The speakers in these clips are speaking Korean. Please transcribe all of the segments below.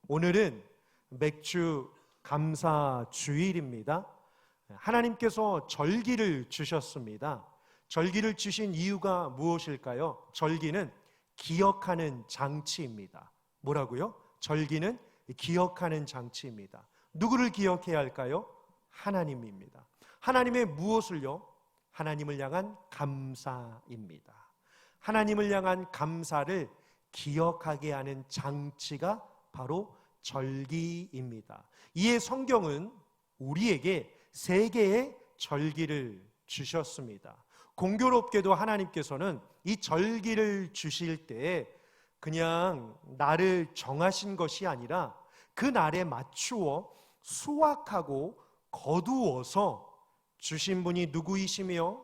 오늘은 맥주 감사 주일입니다. 하나님께서 절기를 주셨습니다. 절기를 주신 이유가 무엇일까요? 절기는 기억하는 장치입니다. 뭐라고요? 절기는 기억하는 장치입니다. 누구를 기억해야 할까요? 하나님입니다. 하나님의 무엇을요? 하나님을 향한 감사입니다. 하나님을 향한 감사를 기억하게 하는 장치가 바로 절기입니다. 이에 성경은 우리에게 세 개의 절기를 주셨습니다. 공교롭게도 하나님께서는 이 절기를 주실 때 그냥 날을 정하신 것이 아니라 그 날에 맞추어 수확하고 거두어서 주신 분이 누구이시며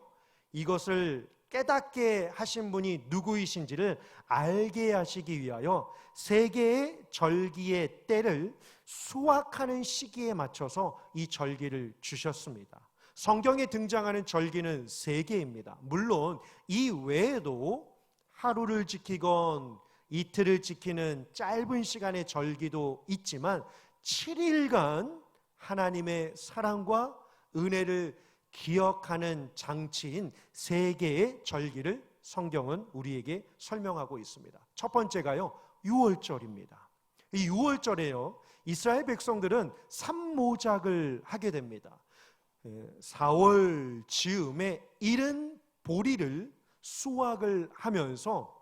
이것을 깨닫게 하신 분이 누구이신지를 알게 하시기 위하여 세 개의 절기의 때를 수확하는 시기에 맞춰서 이 절기를 주셨습니다. 성경에 등장하는 절기는 세 개입니다. 물론 이 외에도 하루를 지키건 이틀을 지키는 짧은 시간의 절기도 있지만 7일간 하나님의 사랑과 은혜를 기억하는 장치인 세 개의 절기를 성경은 우리에게 설명하고 있습니다. 첫 번째가요, 유월절입니다. 이 유월절에요, 이스라엘 백성들은 삼모작을 하게 됩니다. 4월 즈음에 이른 보리를 수확을 하면서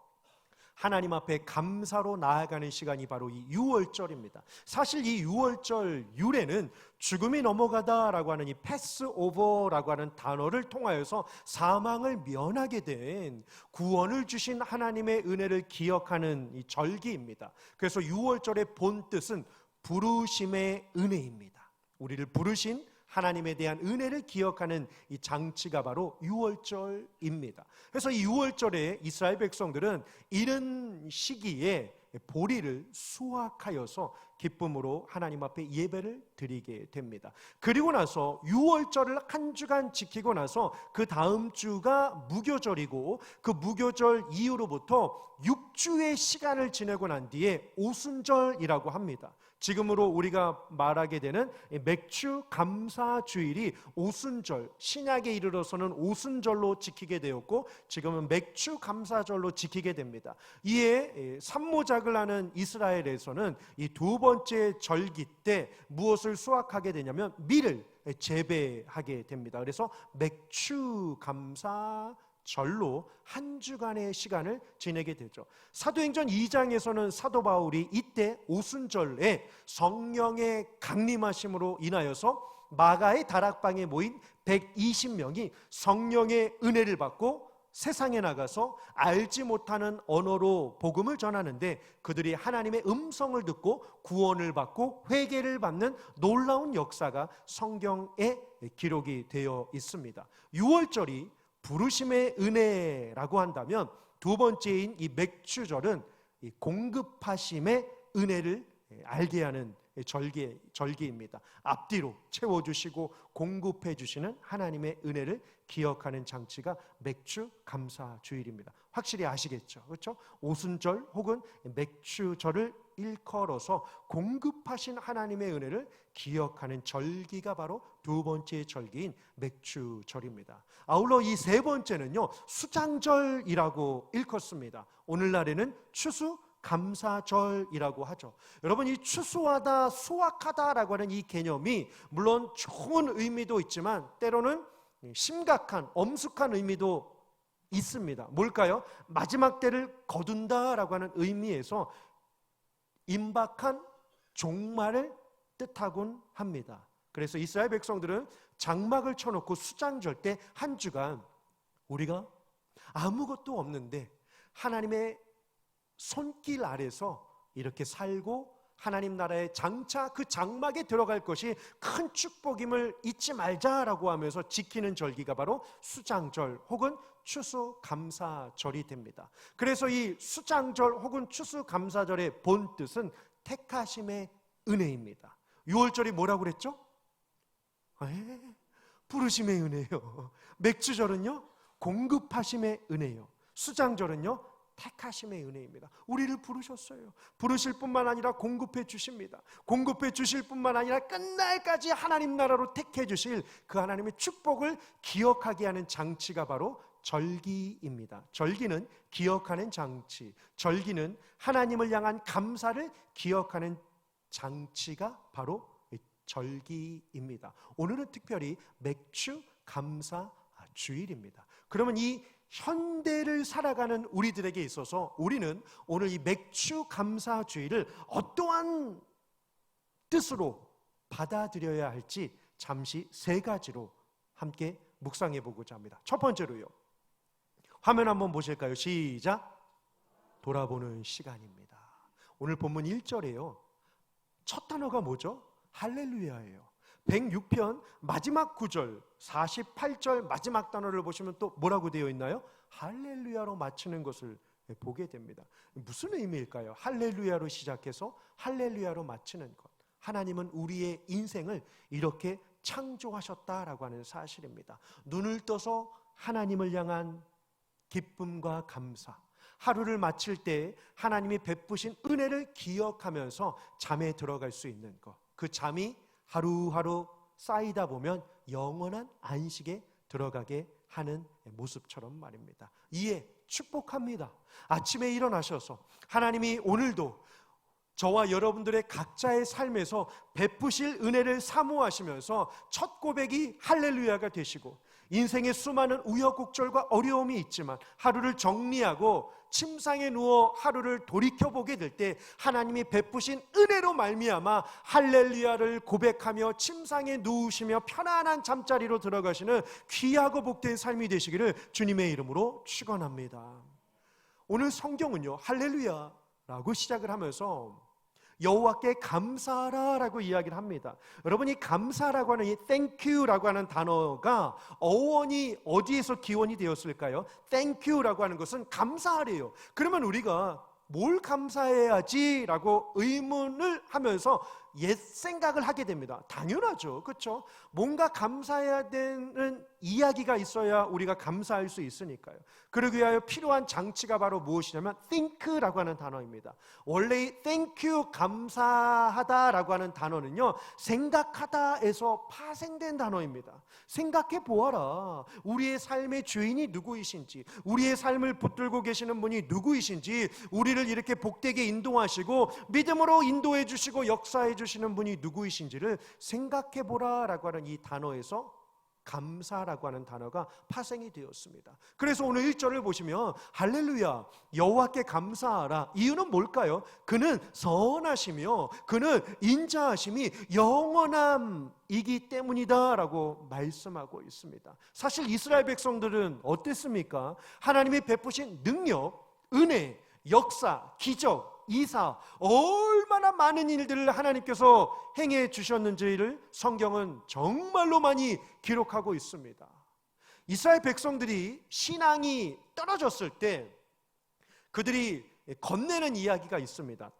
하나님 앞에 감사로 나아가는 시간이 바로 이 유월절입니다. 사실 이 유월절 유래는 죽음이 넘어가다라고 하는 이 패스오버라고 하는 단어를 통하여서 사망을 면하게 된 구원을 주신 하나님의 은혜를 기억하는 이 절기입니다. 그래서 유월절의 본 뜻은 부르심의 은혜입니다. 우리를 부르신 하나님에 대한 은혜를 기억하는 이 장치가 바로 유월절입니다. 그래서 이 유월절에 이스라엘 백성들은 이른 시기에 보리를 수확하여서 기쁨으로 하나님 앞에 예배를 드리게 됩니다. 그리고 나서 유월절을 한 주간 지키고 나서 그 다음 주가 무교절이고 그 무교절 이후로부터 6주의 시간을 지내고 난 뒤에 오순절이라고 합니다. 지금으로 우리가 말하게 되는 맥주 감사 주일이 오순절, 신약에 이르러서는 오순절로 지키게 되었고 지금은 맥주 감사절로 지키게 됩니다. 이에 삼모작을 하는 이스라엘에서는 이 두 번째 절기 때 무엇을 수확하게 되냐면 밀을 재배하게 됩니다. 그래서 맥주 감사 절로 한 주간의 시간을 지내게 되죠. 사도행전 2장에서는 사도 바울이 이때 오순절에 성령의 강림하심으로 인하여서 마가의 다락방에 모인 120명이 성령의 은혜를 받고 세상에 나가서 알지 못하는 언어로 복음을 전하는데 그들이 하나님의 음성을 듣고 구원을 받고 회개를 받는 놀라운 역사가 성경에 기록이 되어 있습니다. 유월절이 부르심의 은혜라고 한다면 두 번째인 이 맥주절은 이 공급하심의 은혜를 알게 하는 절기입니다. 앞뒤로 채워주시고 공급해 주시는 하나님의 은혜를 기억하는 장치가 맥주 감사 주일입니다. 확실히 아시겠죠? 그렇죠? 오순절 혹은 맥주절을 일컬어서 공급하신 하나님의 은혜를 기억하는 절기가 바로 두 번째 절기인 맥주절입니다. 아울러 이 세 번째는요, 수장절이라고 일컫습니다. 오늘날에는 추수 감사절이라고 하죠. 여러분, 이 추수하다, 수확하다라고 하는 이 개념이 물론 좋은 의미도 있지만 때로는 심각한, 엄숙한 의미도 있습니다. 뭘까요? 마지막 때를 거둔다라고 하는 의미에서 임박한 종말을 뜻하곤 합니다. 그래서 이스라엘 백성들은 장막을 쳐놓고 수장절 때 한 주간 우리가 아무것도 없는데 하나님의 손길 아래서 이렇게 살고 하나님 나라의 장차 그 장막에 들어갈 것이 큰 축복임을 잊지 말자라고 하면서 지키는 절기가 바로 수장절 혹은 추수감사절이 됩니다. 그래서 이 수장절 혹은 추수감사절의 본 뜻은 택하심의 은혜입니다. 유월절이 뭐라고 그랬죠? 부르심의 은혜요. 맥주절은요, 공급하심의 은혜요. 수장절은요, 택하심의 은혜입니다. 우리를 부르셨어요. 부르실 뿐만 아니라 공급해 주십니다. 공급해 주실 뿐만 아니라 끝날까지 하나님 나라로 택해 주실 그 하나님의 축복을 기억하게 하는 장치가 바로 절기입니다. 절기는 기억하는 장치, 절기는 하나님을 향한 감사를 기억하는 장치가 바로 절기입니다. 오늘은 특별히 맥주 감사 주일입니다. 그러면 이 현대를 살아가는 우리들에게 있어서 우리는 오늘 이 맥주 감사 주일을 어떠한 뜻으로 받아들여야 할지 잠시 세 가지로 함께 묵상해 보고자 합니다. 첫 번째로요, 화면 한번 보실까요? 시작. 돌아보는 시간입니다. 오늘 본문 1절에요, 첫 단어가 뭐죠? 할렐루야예요. 106편 마지막 구절 48절 마지막 단어를 보시면 또 뭐라고 되어 있나요? 할렐루야로 마치는 것을 보게 됩니다. 무슨 의미일까요? 할렐루야로 시작해서 할렐루야로 마치는 것. 하나님은 우리의 인생을 이렇게 창조하셨다라고 하는 사실입니다. 눈을 떠서 하나님을 향한 기쁨과 감사, 하루를 마칠 때 하나님이 베푸신 은혜를 기억하면서 잠에 들어갈 수 있는 것, 그 잠이 하루하루 쌓이다 보면 영원한 안식에 들어가게 하는 모습처럼 말입니다. 이에 축복합니다. 아침에 일어나셔서 하나님이 오늘도 저와 여러분들의 각자의 삶에서 베푸실 은혜를 사모하시면서 첫 고백이 할렐루야가 되시고, 인생의 수많은 우여곡절과 어려움이 있지만 하루를 정리하고 침상에 누워 하루를 돌이켜보게 될 때 하나님이 베푸신 은혜로 말미암아 할렐루야를 고백하며 침상에 누우시며 편안한 잠자리로 들어가시는 귀하고 복된 삶이 되시기를 주님의 이름으로 축원합니다. 오늘 성경은요, 할렐루야라고 시작을 하면서 여호와께 감사하라라고 이야기를 합니다. 여러분, 이 감사라고 하는 이 thank you라고 하는 단어가 어원이 어디에서 기원이 되었을까요? thank you라고 하는 것은 감사하래요. 그러면 우리가 뭘 감사해야지 라고 의문을 하면서 옛 생각을 하게 됩니다. 당연하죠, 그렇죠? 뭔가 감사해야 되는 이야기가 있어야 우리가 감사할 수 있으니까요. 그러기 위하여 필요한 장치가 바로 무엇이냐면 think라고 하는 단어입니다. 원래 이 thank you, 감사하다라고 하는 단어는요, 생각하다에서 파생된 단어입니다. 생각해 보아라, 우리의 삶의 주인이 누구이신지, 우리의 삶을 붙들고 계시는 분이 누구이신지, 우리를 이렇게 복되게 인도하시고 믿음으로 인도해 주시고 역사해 주시는 분이 누구이신지를 생각해 보라라고 하는 이 단어에서 감사라고 하는 단어가 파생이 되었습니다. 그래서 오늘 1절을 보시면 할렐루야, 여호와께 감사하라. 이유는 뭘까요? 그는 선하시며 그는 인자하심이 영원함이기 때문이다 라고 말씀하고 있습니다. 사실 이스라엘 백성들은 어땠습니까? 하나님이 베푸신 능력, 은혜, 역사, 기적, 이사, 얼마나 많은 일들을 하나님께서 행해 주셨는지를 성경은 정말로 많이 기록하고 있습니다. 이스라엘 백성들이 신앙이 떨어졌을 때 그들이 건네는 이야기가 있습니다.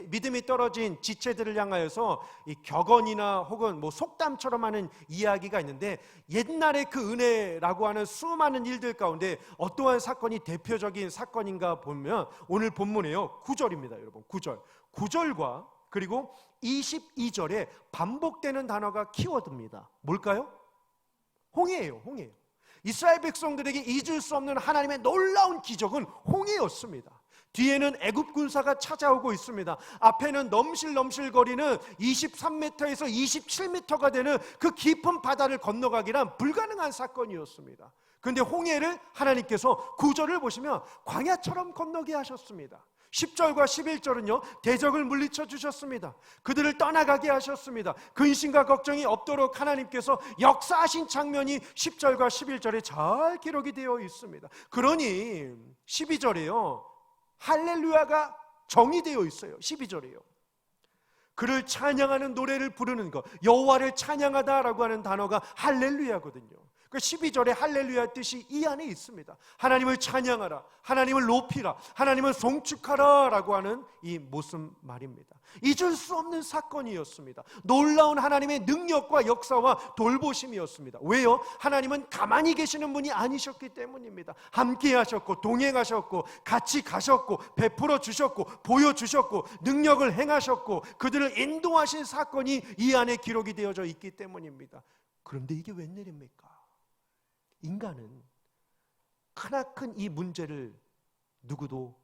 믿음이 떨어진 지체들을 향하여서 이 격언이나 혹은 속담처럼 하는 이야기가 있는데, 옛날에 그 은혜라고 하는 수많은 일들 가운데 어떠한 사건이 대표적인 사건인가 보면 오늘 본문에요, 9절입니다. 여러분, 9절과 그리고 22절에 반복되는 단어가 키워드입니다. 뭘까요? 홍해예요. 홍해. 이스라엘 백성들에게 잊을 수 없는 하나님의 놀라운 기적은 홍해였습니다. 뒤에는 애굽 군사가 찾아오고 있습니다. 앞에는 넘실넘실거리는 23m에서 27m가 되는 그 깊은 바다를 건너가기란 불가능한 사건이었습니다. 그런데 홍해를 하나님께서 9절을 보시면 광야처럼 건너게 하셨습니다. 10절과 11절은요, 대적을 물리쳐 주셨습니다. 그들을 떠나가게 하셨습니다. 근심과 걱정이 없도록 하나님께서 역사하신 장면이 10절과 11절에 잘 기록이 되어 있습니다. 그러니 12절에요, 할렐루야가 정의되어 있어요. 12절이에요. 그를 찬양하는 노래를 부르는 것, 여호와를 찬양하다라고 하는 단어가 할렐루야거든요. 그 12절에 할렐루야 뜻이 이 안에 있습니다. 하나님을 찬양하라, 하나님을 높이라, 하나님을 송축하라 라고 하는 이 모습 말입니다. 잊을 수 없는 사건이었습니다. 놀라운 하나님의 능력과 역사와 돌보심이었습니다. 왜요? 하나님은 가만히 계시는 분이 아니셨기 때문입니다. 함께 하셨고 동행하셨고 같이 가셨고 베풀어 주셨고 보여주셨고 능력을 행하셨고 그들을 인도하신 사건이 이 안에 기록이 되어져 있기 때문입니다. 그런데 이게 웬일입니까? 인간은 크나큰 이 문제를 누구도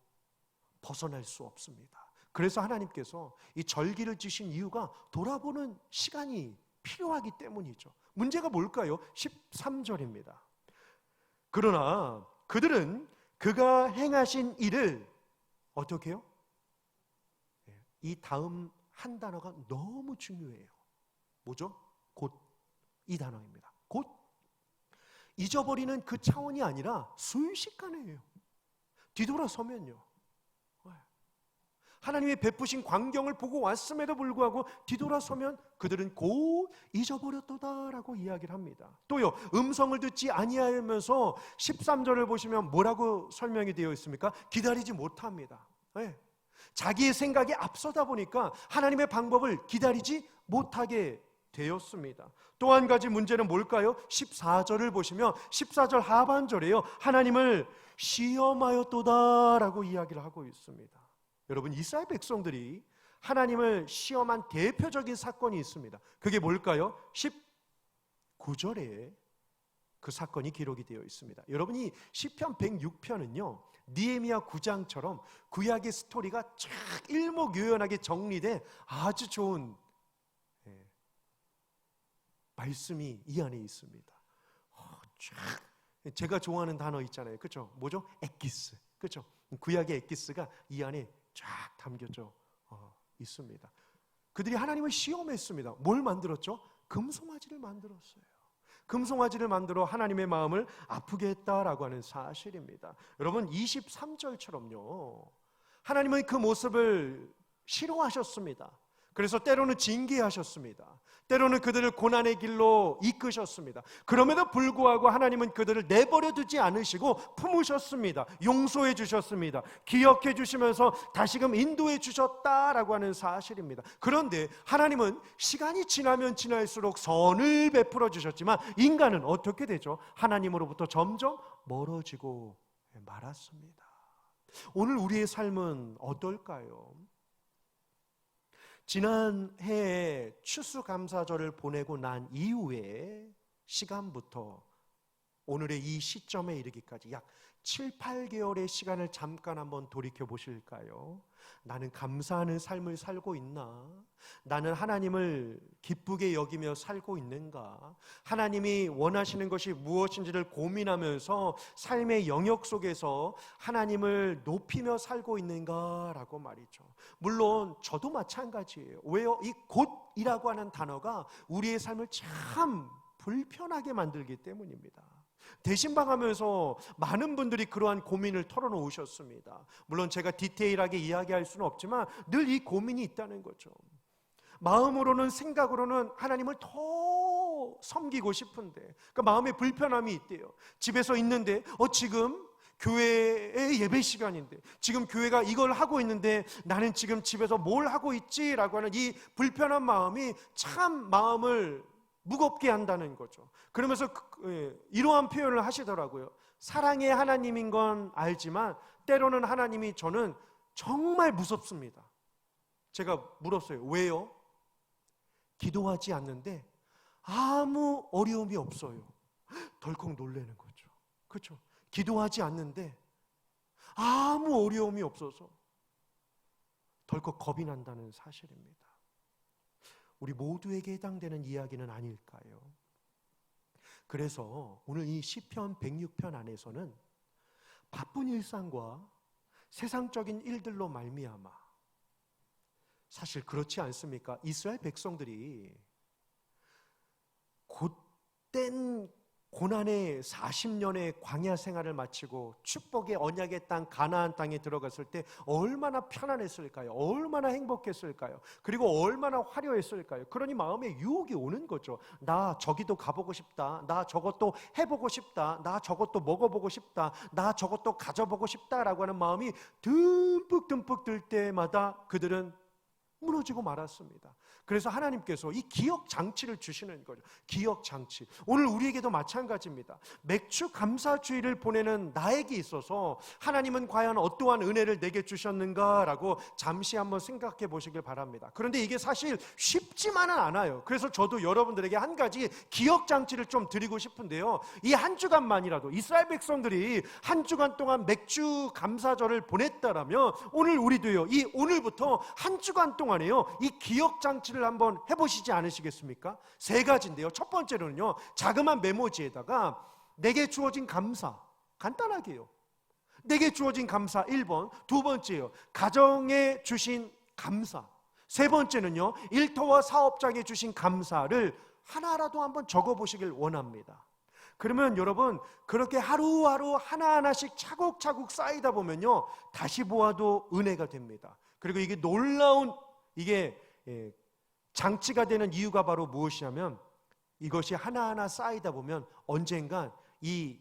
벗어날 수 없습니다. 그래서 하나님께서 이 절기를 지신 이유가 돌아보는 시간이 필요하기 때문이죠. 문제가 뭘까요? 13절입니다. 그러나 그들은 그가 행하신 일을 어떻게 해요? 이 다음 한 단어가 너무 중요해요. 뭐죠? 곧 이 단어입니다. 곧 잊어버리는 그 차원이 아니라 순식간에 해요. 뒤돌아서면요, 하나님의 베푸신 광경을 보고 왔음에도 불구하고 뒤돌아서면 그들은 곧 잊어버렸도다라고 이야기를 합니다. 또요, 음성을 듣지 아니하면서 13절을 보시면 뭐라고 설명이 되어 있습니까? 기다리지 못합니다. 네. 자기의 생각이 앞서다 보니까 하나님의 방법을 기다리지 못하게 되었습니다. 또 한 가지 문제는 뭘까요? 14절을 보시면 14절 하반절에요, 하나님을 시험하였도다라고 이야기를 하고 있습니다. 여러분, 이스라엘 백성들이 하나님을 시험한 대표적인 사건이 있습니다. 그게 뭘까요? 19절에 그 사건이 기록이 되어 있습니다. 여러분이 시편 106편은요 느헤미야 9장처럼 구약의 스토리가 쫙 일목요연하게 정리된 아주 좋은 말씀이 이 안에 있습니다. 쫙 제가 좋아하는 단어 있잖아요. 그렇죠? 뭐죠? 엑기스. 그렇죠? 구약의 엑기스가 이 안에 쫙 담겨져 있습니다. 그들이 하나님을 시험했습니다. 뭘 만들었죠? 금송아지를 만들었어요. 금송아지를 만들어 하나님의 마음을 아프게 했다라고 하는 사실입니다. 여러분, 23절처럼요 하나님은 그 모습을 싫어하셨습니다. 그래서 때로는 징계하셨습니다. 때로는 그들을 고난의 길로 이끄셨습니다. 그럼에도 불구하고 하나님은 그들을 내버려 두지 않으시고 품으셨습니다. 용서해 주셨습니다. 기억해 주시면서 다시금 인도해 주셨다라고 하는 사실입니다. 그런데 하나님은 시간이 지나면 지날수록 선을 베풀어 주셨지만 인간은 어떻게 되죠? 하나님으로부터 점점 멀어지고 말았습니다. 오늘 우리의 삶은 어떨까요? 지난 해에 추수감사절을 보내고 난 이후에 시간부터 오늘의 이 시점에 이르기까지 약 7, 8개월의 시간을 잠깐 한번 돌이켜 보실까요? 나는 감사하는 삶을 살고 있나? 나는 하나님을 기쁘게 여기며 살고 있는가? 하나님이 원하시는 것이 무엇인지를 고민하면서 삶의 영역 속에서 하나님을 높이며 살고 있는가라고 말이죠. 물론 저도 마찬가지예요. 왜요? 이 곧이라고 하는 단어가 우리의 삶을 참 불편하게 만들기 때문입니다. 대신방하면서 많은 분들이 그러한 고민을 털어놓으셨습니다. 물론 제가 디테일하게 이야기할 수는 없지만 늘 이 고민이 있다는 거죠. 마음으로는 생각으로는 하나님을 더 섬기고 싶은데 그러니까 마음에 불편함이 있대요. 집에서 있는데 지금 교회의 예배 시간인데 지금 교회가 이걸 하고 있는데 나는 지금 집에서 뭘 하고 있지라고 하는 이 불편한 마음이 참 마음을 무겁게 한다는 거죠. 그러면서 이러한 표현을 하시더라고요. 사랑의 하나님인 건 알지만 때로는 하나님이 저는 정말 무섭습니다. 제가 물었어요. 왜요? 기도하지 않는데 아무 어려움이 없어요. 덜컥 놀라는 거죠. 그렇죠? 기도하지 않는데 아무 어려움이 없어서 덜컥 겁이 난다는 사실입니다. 우리 모두에게 해당되는 이야기는 아닐까요? 그래서 오늘 이 시편 106편 안에서는 바쁜 일상과 세상적인 일들로 말미암아 사실 그렇지 않습니까? 이스라엘 백성들이 곧된 고난의 40년의 광야 생활을 마치고 축복의 언약의 땅 가나안 땅에 들어갔을 때 얼마나 편안했을까요? 얼마나 행복했을까요? 그리고 얼마나 화려했을까요? 그러니 마음에 유혹이 오는 거죠. 나 저기도 가보고 싶다. 나 저것도 해보고 싶다. 나 저것도 먹어보고 싶다. 나 저것도 가져보고 싶다라고 하는 마음이 듬뿍 들 때마다 그들은 무너지고 말았습니다. 그래서 하나님께서 이 기억 장치를 주시는 거죠. 기억 장치. 오늘 우리에게도 마찬가지입니다. 맥주 감사주의를 보내는 나에게 있어서 하나님은 과연 어떠한 은혜를 내게 주셨는가라고 잠시 한번 생각해 보시길 바랍니다. 그런데 이게 사실 쉽지만은 않아요. 그래서 저도 여러분들에게 한 가지 기억 장치를 좀 드리고 싶은데요. 이 한 주간만이라도 이스라엘 백성들이 한 주간 동안 맥주 감사절을 보냈다라면 오늘 우리도요. 이 오늘부터 한 주간 동안에요. 이 기억 장치 를 한번 해보시지 않으시겠습니까? 세 가지인데요. 첫 번째로는요, 자그마한 메모지에다가 내게 주어진 감사, 간단하게요. 내게 주어진 감사 1번, 두 번째요, 가정에 주신 감사, 세 번째는요, 일터와 사업장에 주신 감사를 하나라도 한번 적어보시길 원합니다. 그러면 여러분 그렇게 하루하루 하나하나씩 차곡차곡 쌓이다 보면요, 다시 보아도 은혜가 됩니다. 그리고 이게 놀라운 이게 장치가 되는 이유가 바로 무엇이냐면 이것이 하나하나 쌓이다 보면 언젠간 이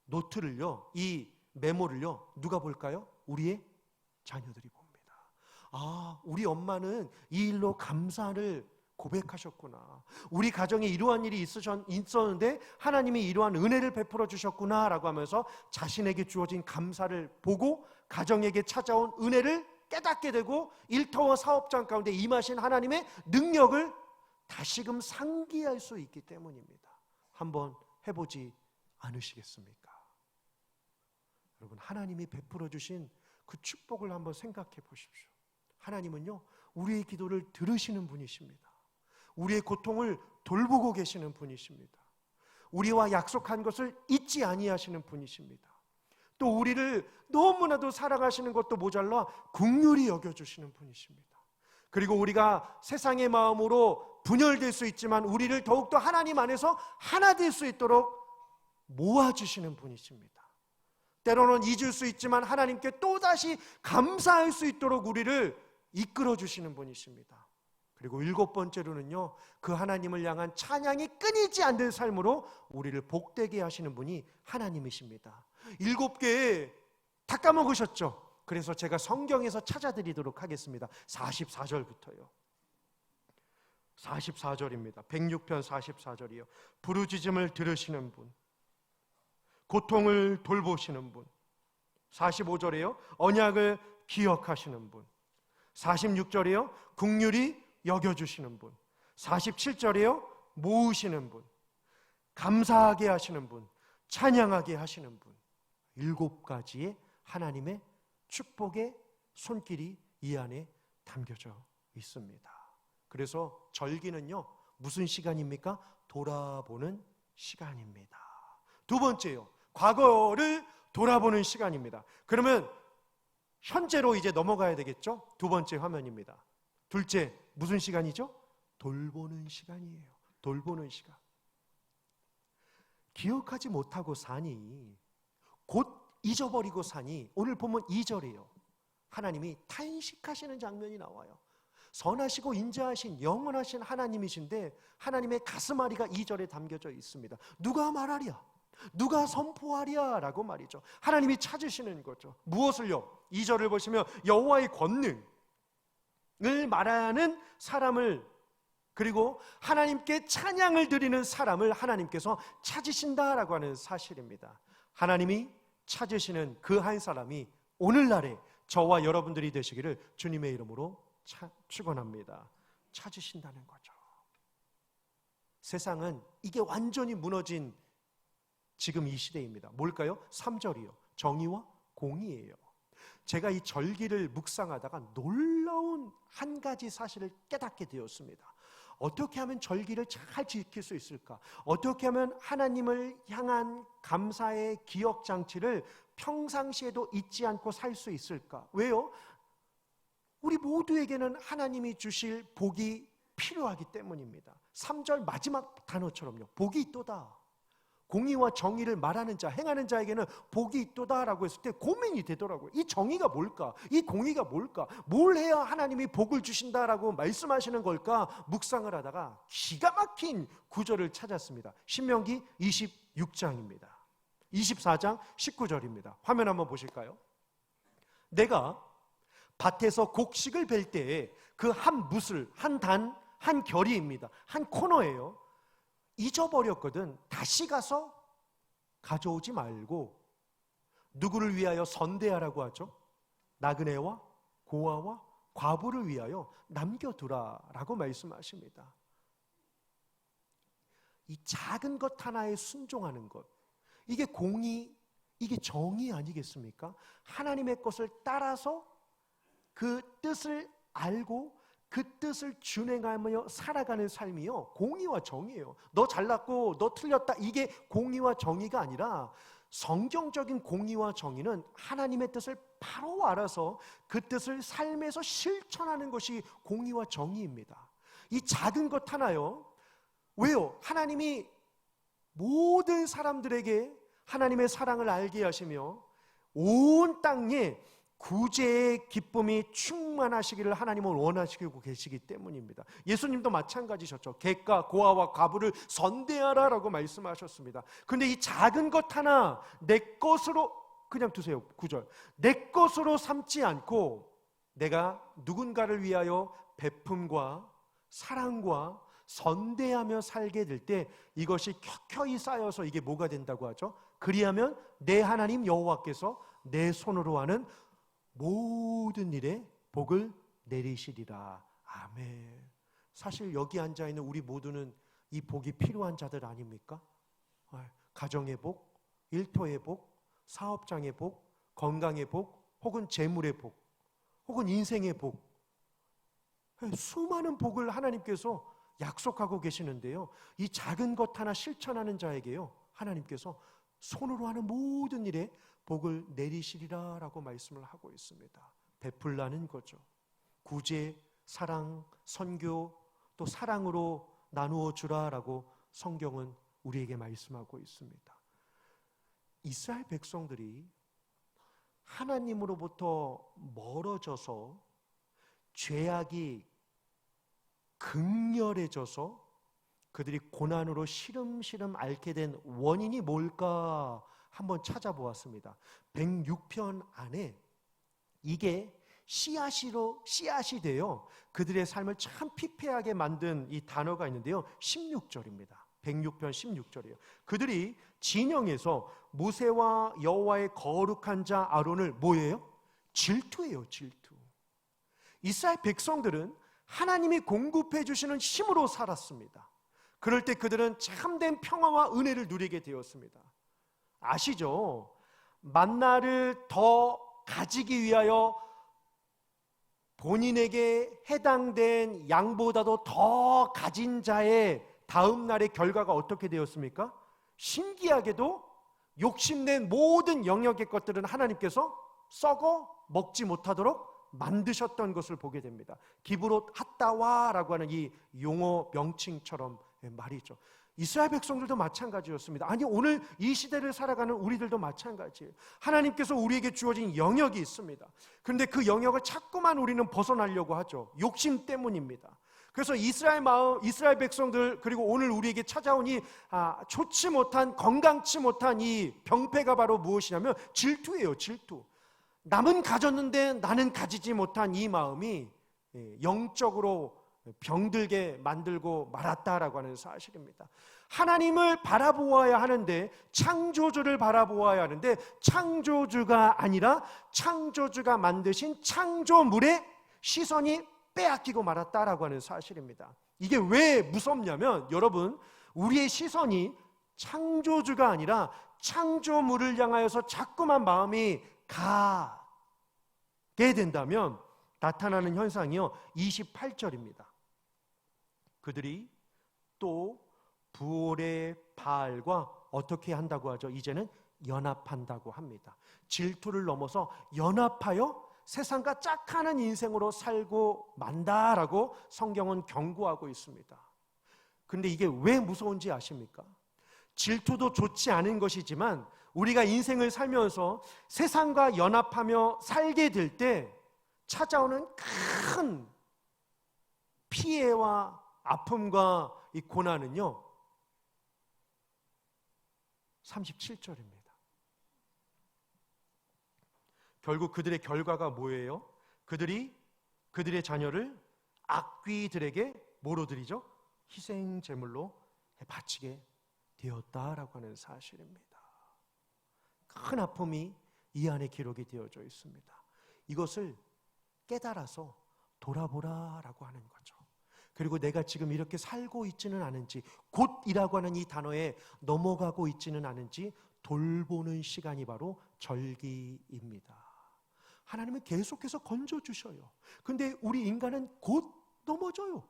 노트를요, 이 메모를요, 누가 볼까요? 우리의 자녀들이 봅니다. 아, 우리 엄마는 이 일로 감사를 고백하셨구나. 우리 가정에 이러한 일이 있었는데 하나님이 이러한 은혜를 베풀어 주셨구나 라고 하면서 자신에게 주어진 감사를 보고 가정에게 찾아온 은혜를 깨닫게 되고 일터와 사업장 가운데 임하신 하나님의 능력을 다시금 상기할 수 있기 때문입니다. 한번 해보지 않으시겠습니까? 여러분, 하나님이 베풀어 주신 그 축복을 한번 생각해 보십시오. 하나님은요, 우리의 기도를 들으시는 분이십니다. 우리의 고통을 돌보고 계시는 분이십니다. 우리와 약속한 것을 잊지 아니하시는 분이십니다. 또 우리를 너무나도 사랑하시는 것도 모자라 긍휼히 여겨주시는 분이십니다. 그리고 우리가 세상의 마음으로 분열될 수 있지만 우리를 더욱더 하나님 안에서 하나 될 수 있도록 모아주시는 분이십니다. 때로는 잊을 수 있지만 하나님께 또다시 감사할 수 있도록 우리를 이끌어주시는 분이십니다. 그리고 7번째로는요, 그 하나님을 향한 찬양이 끊이지 않는 삶으로 우리를 복되게 하시는 분이 하나님이십니다. 7개 다 까먹으셨죠? 그래서 제가 성경에서 찾아드리도록 하겠습니다. 44절부터요. 44절입니다. 106편 44절이요. 부르짖음을 들으시는 분, 고통을 돌보시는 분. 45절에요. 언약을 기억하시는 분. 46절에요. 긍휼히 여겨주시는 분. 47절에요. 모으시는 분, 감사하게 하시는 분, 찬양하게 하시는 분. 7가지의 하나님의 축복의 손길이 이 안에 담겨져 있습니다. 그래서 절기는요, 무슨 시간입니까? 돌아보는 시간입니다. 두 번째요, 과거를 돌아보는 시간입니다. 그러면 현재로 이제 넘어가야 되겠죠? 두 번째 화면입니다. 둘째, 무슨 시간이죠? 돌보는 시간이에요. 돌보는 시간. 기억하지 못하고 사니, 곧 잊어버리고 사니, 오늘 보면 2절이에요. 하나님이 탄식하시는 장면이 나와요. 선하시고 인자하신 영원하신 하나님이신데 하나님의 가슴앓이가 2절에 담겨져 있습니다. 누가 말하랴? 누가 선포하랴? 라고 말이죠. 하나님이 찾으시는 거죠. 무엇을요? 2절을 보시면 여호와의 권능을 말하는 사람을, 그리고 하나님께 찬양을 드리는 사람을 하나님께서 찾으신다라고 하는 사실입니다. 하나님이 찾으시는 그 한 사람이 오늘날에 저와 여러분들이 되시기를 주님의 이름으로 축원합니다. 찾으신다는 거죠. 세상은 이게 완전히 무너진 지금 이 시대입니다. 뭘까요? 3절이요. 정의와 공의예요. 제가 이 절기를 묵상하다가 놀라운 한 가지 사실을 깨닫게 되었습니다. 어떻게 하면 절기를 잘 지킬 수 있을까? 어떻게 하면 하나님을 향한 감사의 기억 장치를 평상시에도 잊지 않고 살 수 있을까? 왜요? 우리 모두에게는 하나님이 주실 복이 필요하기 때문입니다. 3절 마지막 단어처럼요. 복이 있도다. 공의와 정의를 말하는 자, 행하는 자에게는 복이 있도다라고 했을 때 고민이 되더라고요. 이 정의가 뭘까? 이 공의가 뭘까? 뭘 해야 하나님이 복을 주신다라고 말씀하시는 걸까? 묵상을 하다가 기가 막힌 구절을 찾았습니다. 신명기 26장입니다. 24장 19절입니다. 화면 한번 보실까요? 내가 밭에서 곡식을 벨 때에 그 한 뭇을, 한 단, 한 결이입니다. 한 코너예요. 잊어버렸거든. 다시 가서 가져오지 말고 누구를 위하여 선대하라고 하죠? 나그네와 고아와 과부를 위하여 남겨두라라고 말씀하십니다. 이 작은 것 하나에 순종하는 것, 이게 공의, 이게 정의 아니겠습니까? 하나님의 것을 따라서 그 뜻을 알고 그 뜻을 준행하며 살아가는 삶이요, 공의와 정의예요. 너 잘났고 너 틀렸다, 이게 공의와 정의가 아니라 성경적인 공의와 정의는 하나님의 뜻을 바로 알아서 그 뜻을 삶에서 실천하는 것이 공의와 정의입니다. 이 작은 것 하나요, 왜요? 하나님이 모든 사람들에게 하나님의 사랑을 알게 하시며 온 땅에 구제의 기쁨이 충만하시기를 하나님은 원하시고 계시기 때문입니다. 예수님도 마찬가지셨죠. 객과 고아와 과부를 선대하라라고 말씀하셨습니다. 그런데 이 작은 것 하나 내 것으로 그냥 두세요. 9절. 내 것으로 삼지 않고 내가 누군가를 위하여 베품과 사랑과 선대하며 살게 될 때 이것이 켜켜이 쌓여서 이게 뭐가 된다고 하죠? 그리하면 내 하나님 여호와께서 내 손으로 하는 모든 일에 복을 내리시리라. 아멘. 사실 여기 앉아있는 우리 모두는 이 복이 필요한 자들 아닙니까? 가정의 복, 일터의 복, 사업장의 복, 건강의 복, 혹은 재물의 복, 혹은 인생의 복, 수많은 복을 하나님께서 약속하고 계시는데요, 이 작은 것 하나 실천하는 자에게요, 하나님께서 손으로 하는 모든 일에 복을 내리시리라 라고 말씀을 하고 있습니다. 베풀라는 거죠. 구제, 사랑, 선교, 또 사랑으로 나누어 주라라고 성경은 우리에게 말씀하고 있습니다. 이스라엘 백성들이 하나님으로부터 멀어져서 죄악이 극렬해져서 그들이 고난으로 시름시름 앓게 된 원인이 뭘까 한번 찾아보았습니다. 106편 안에 이게 씨앗이 되어 그들의 삶을 참 피폐하게 만든 이 단어가 있는데요, 16절입니다. 106편 16절이에요. 그들이 진영에서 모세와 여호와의 거룩한 자 아론을 뭐예요? 질투해요, 질투. 이스라엘 백성들은 하나님이 공급해 주시는 힘으로 살았습니다. 그럴 때 그들은 참된 평화와 은혜를 누리게 되었습니다. 아시죠? 만나를 더 가지기 위하여 본인에게 해당된 양보다도 더 가진 자의 다음 날의 결과가 어떻게 되었습니까? 신기하게도 욕심낸 모든 영역의 것들은 하나님께서 썩어 먹지 못하도록 만드셨던 것을 보게 됩니다. 기브롯 핫다와라고 하는 이 용어 명칭처럼 말이죠. 이스라엘 백성들도 마찬가지였습니다. 아니, 오늘 이 시대를 살아가는 우리들도 마찬가지예요. 하나님께서 우리에게 주어진 영역이 있습니다. 그런데 그 영역을 자꾸만 우리는 벗어나려고 하죠. 욕심 때문입니다. 그래서 이스라엘 백성들, 그리고 오늘 우리에게 찾아온 이 좋지 못한, 건강치 못한 이 병폐가 바로 무엇이냐면 질투예요, 질투. 남은 가졌는데 나는 가지지 못한 이 마음이 영적으로 병들게 만들고 말았다라고 하는 사실입니다. 하나님을 바라보아야 하는데, 창조주를 바라보아야 하는데 창조주가 아니라 창조주가 만드신 창조물의 시선이 빼앗기고 말았다라고 하는 사실입니다. 이게 왜 무섭냐면, 여러분, 우리의 시선이 창조주가 아니라 창조물을 향하여서 자꾸만 마음이 가게 된다면 나타나는 현상이요, 28절입니다. 그들이 또 부올의 바알과 어떻게 한다고 하죠? 이제는 연합한다고 합니다. 질투를 넘어서 연합하여 세상과 짝하는 인생으로 살고 만다라고 성경은 경고하고 있습니다. 그런데 이게 왜 무서운지 아십니까? 질투도 좋지 않은 것이지만 우리가 인생을 살면서 세상과 연합하며 살게 될 때 찾아오는 큰 피해와 아픔과 이 고난은요 37절입니다. 결국 그들의 결과가 뭐예요? 그들의 자녀를 악귀들에게 뭐로 드리죠? 희생 제물로 바치게 되었다라고 하는 사실입니다. 큰 아픔이 이 안에 기록이 되어져 있습니다. 이것을 깨달아서 돌아보라라고 하는 거죠. 그리고 내가 지금 이렇게 살고 있지는 않은지, 곧이라고 하는 이 단어에 넘어가고 있지는 않은지 돌보는 시간이 바로 절기입니다. 하나님은 계속해서 건져주셔요. 근데 우리 인간은 곧 넘어져요.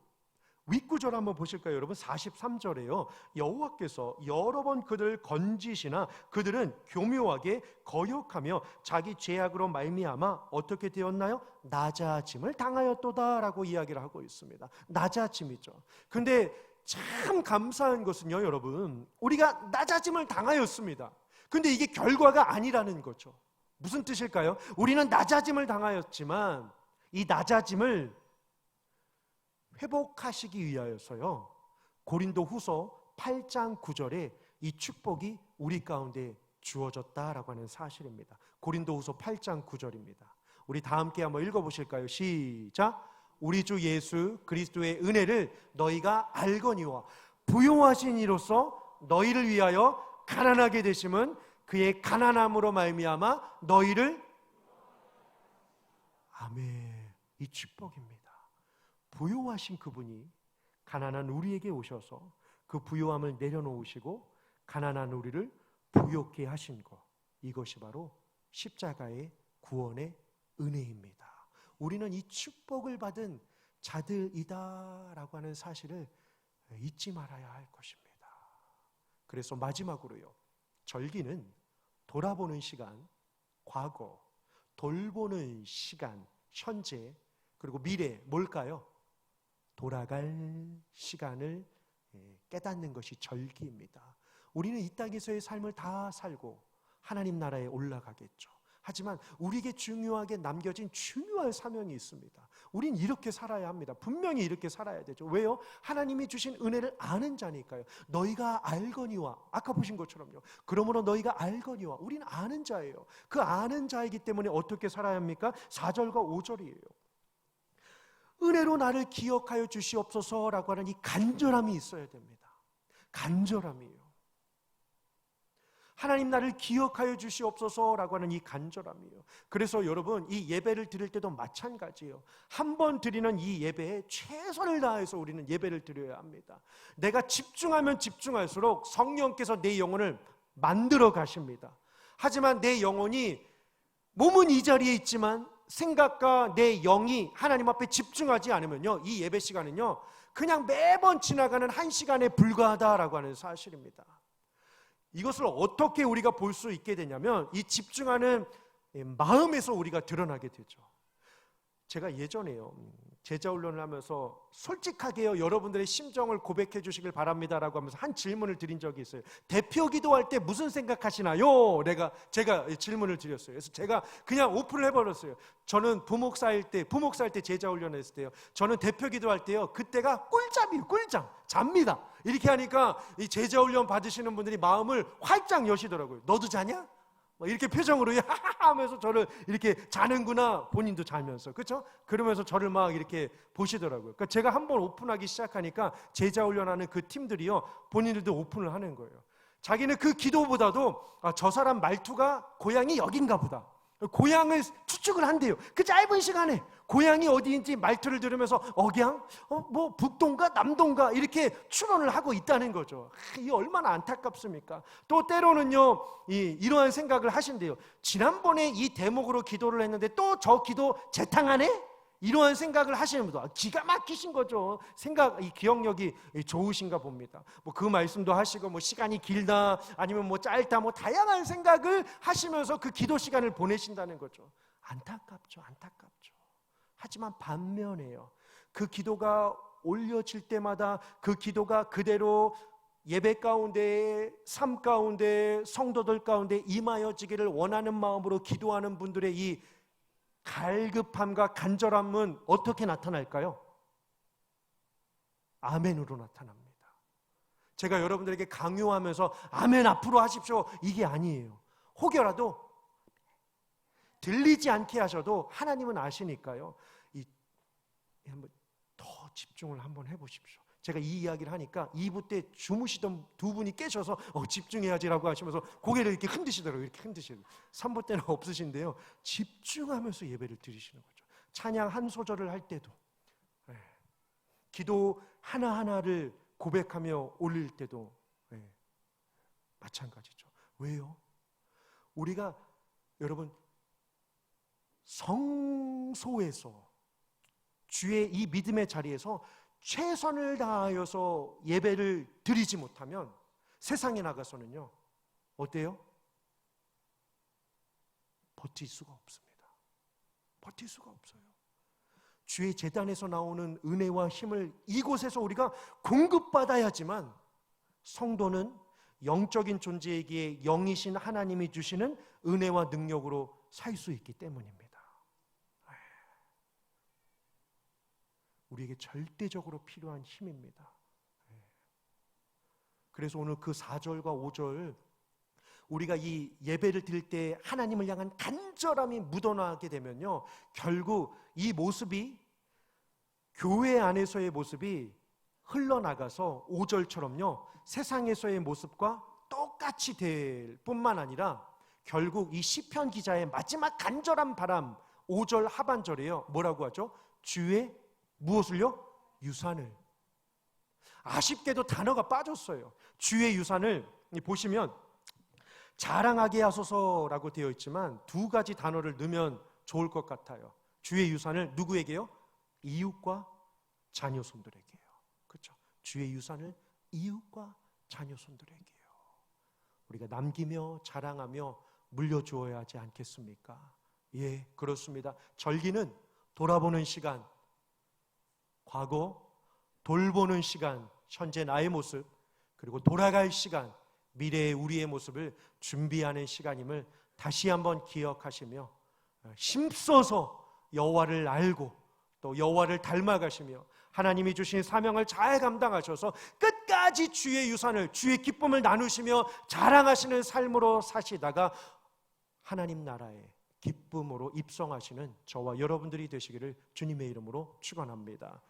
윗구절 한번 보실까요, 여러분? 43절에요. 여호와께서 여러 번 그들을 건지시나 그들은 교묘하게 거역하며 자기 죄악으로 말미암아 어떻게 되었나요? 낮아짐을 당하였도다라고 이야기를 하고 있습니다. 낮아짐이죠. 근데 참 감사한 것은요, 여러분, 우리가 낮아짐을 당하였습니다. 근데 이게 결과가 아니라는 거죠. 무슨 뜻일까요? 우리는 낮아짐을 당하였지만 이 낮아짐을 회복하시기 위하여서요, 고린도 후서 8장 9절에 이 축복이 우리 가운데 주어졌다라고 하는 사실입니다. 고린도 후서 8장 9절입니다. 우리 다 함께 한번 읽어보실까요? 시작. 우리 주 예수 그리스도의 은혜를 너희가 알거니와 부요하신 이로써 너희를 위하여 가난하게 되심은 그의 가난함으로 말미암아 너희를, 아멘, 이 축복입니다. 부요하신 그분이 가난한 우리에게 오셔서 그 부요함을 내려놓으시고 가난한 우리를 부요케 하신 것, 이것이 바로 십자가의 구원의 은혜입니다. 우리는 이 축복을 받은 자들이다라고 하는 사실을 잊지 말아야 할 것입니다. 그래서 마지막으로요, 절기는 돌아보는 시간, 과거, 돌보는 시간, 현재, 그리고 미래, 뭘까요? 돌아갈 시간을 깨닫는 것이 절기입니다. 우리는 이 땅에서의 삶을 다 살고 하나님 나라에 올라가겠죠. 하지만 우리에게 중요하게 남겨진 중요한 사명이 있습니다. 우린 이렇게 살아야 합니다. 분명히 이렇게 살아야 되죠. 왜요? 하나님이 주신 은혜를 아는 자니까요. 너희가 알거니와, 아까 보신 것처럼요, 그러므로 너희가 알거니와, 우리는 아는 자예요. 그 아는 자이기 때문에 어떻게 살아야 합니까? 4절과 5절이에요. 은혜로 나를 기억하여 주시옵소서라고 하는 이 간절함이 있어야 됩니다. 간절함이에요. 하나님 나를 기억하여 주시옵소서라고 하는 이 간절함이에요. 그래서 여러분, 이 예배를 드릴 때도 마찬가지예요. 한 번 드리는 이 예배에 최선을 다해서 우리는 예배를 드려야 합니다. 내가 집중하면 집중할수록 성령께서 내 영혼을 만들어 가십니다. 하지만 내 영혼이, 몸은 이 자리에 있지만 생각과 내 영이 하나님 앞에 집중하지 않으면요, 이 예배 시간은요 그냥 매번 지나가는 한 시간에 불과하다라고 하는 사실입니다. 이것을 어떻게 우리가 볼 수 있게 되냐면 이 집중하는 마음에서 우리가 드러나게 되죠. 제가 예전에요, 제자훈련을 하면서 솔직하게요, 여러분들의 심정을 고백해 주시길 바랍니다라고 하면서 한 질문을 드린 적이 있어요. 대표 기도할 때 무슨 생각하시나요? 제가 질문을 드렸어요. 그래서 제가 그냥 오픈을 해버렸어요. 저는 부목사일 때 제자훈련을 했을 때요, 저는 대표 기도할 때요, 그때가 꿀잠이에요. 꿀잠, 잡니다. 이렇게 하니까 이 제자훈련 받으시는 분들이 마음을 활짝 여시더라고요. 너도 자냐? 이렇게 표정으로 하면서 저를 이렇게 자는구나, 본인도 자면서, 그렇죠? 그러면서 저를 막 이렇게 보시더라고요. 그러니까 제가 한번 오픈하기 시작하니까 제자 훈련하는 그 팀들이요, 본인들도 오픈을 하는 거예요. 자기는 그 기도보다도 저 사람 말투가 고향이 여긴가 보다, 고향을 추측을 한대요. 그 짧은 시간에 고향이 어디인지 말투를 들으면서 억양? 뭐 북동가 남동가 이렇게 추론을 하고 있다는 거죠. 이게 얼마나 안타깝습니까? 또 때로는요, 이러한 생각을 하신대요. 지난번에 이 대목으로 기도를 했는데 또 저 기도 재탕하네? 이러한 생각을 하시는 분들, 기가 막히신 거죠. 이 기억력이 좋으신가 봅니다. 뭐 그 말씀도 하시고, 뭐 시간이 길다 아니면 뭐 짧다, 뭐 다양한 생각을 하시면서 그 기도 시간을 보내신다는 거죠. 안타깝죠. 하지만 반면에요, 그 기도가 올려질 때마다 그 기도가 그대로 예배 가운데, 삶 가운데, 성도들 가운데 임하여지기를 원하는 마음으로 기도하는 분들의 이 갈급함과 간절함은 어떻게 나타날까요? 아멘으로 나타납니다. 제가 여러분들에게 강요하면서 아멘 앞으로 하십시오, 이게 아니에요. 혹여라도 들리지 않게 하셔도 하나님은 아시니까요. 한번 더 집중을 한번 해보십시오. 제가 이 이야기를 하니까 2부 때 주무시던 두 분이 깨셔서 집중해야지라고 하시면서 고개를 이렇게 흔드시더라고요. 이렇게 흔드시더라고요. 3부 때는 없으신데요, 집중하면서 예배를 드리시는 거죠. 찬양 한 소절을 할 때도, 기도 하나하나를 고백하며 올릴 때도 마찬가지죠. 왜요? 우리가 여러분 성소에서, 주의 이 믿음의 자리에서 최선을 다하여서 예배를 드리지 못하면 세상에 나가서는요, 어때요? 버틸 수가 없습니다. 버틸 수가 없어요. 주의 제단에서 나오는 은혜와 힘을 이곳에서 우리가 공급받아야지만 성도는 영적인 존재이기에 영이신 하나님이 주시는 은혜와 능력으로 살 수 있기 때문입니다. 우리에게 절대적으로 필요한 힘입니다. 그래서 오늘 그 4절과 5절, 우리가 이 예배를 드릴 때 하나님을 향한 간절함이 묻어나게 되면요, 결국 이 모습이, 교회 안에서의 모습이 흘러나가서 5절처럼요 세상에서의 모습과 똑같이 될 뿐만 아니라 결국 이 시편 기자의 마지막 간절한 바람, 5절 하반절이에요. 뭐라고 하죠? 주의 무엇을요? 유산을. 아쉽게도 단어가 빠졌어요. 주의 유산을 보시면 자랑하게 하소서라고 되어 있지만 두 가지 단어를 넣으면 좋을 것 같아요. 주의 유산을 누구에게요? 이웃과 자녀손들에게요. 그렇죠? 주의 유산을 이웃과 자녀손들에게요. 우리가 남기며 자랑하며 물려주어야 하지 않겠습니까? 예, 그렇습니다. 절기는 돌아보는 시간, 과거, 돌보는 시간, 현재 나의 모습, 그리고 돌아갈 시간, 미래의 우리의 모습을 준비하는 시간임을 다시 한번 기억하시며 힘써서 여호와를 알고 또 여호와를 닮아가시며 하나님이 주신 사명을 잘 감당하셔서 끝까지 주의 유산을, 주의 기쁨을 나누시며 자랑하시는 삶으로 사시다가 하나님 나라의 기쁨으로 입성하시는 저와 여러분들이 되시기를 주님의 이름으로 축원합니다.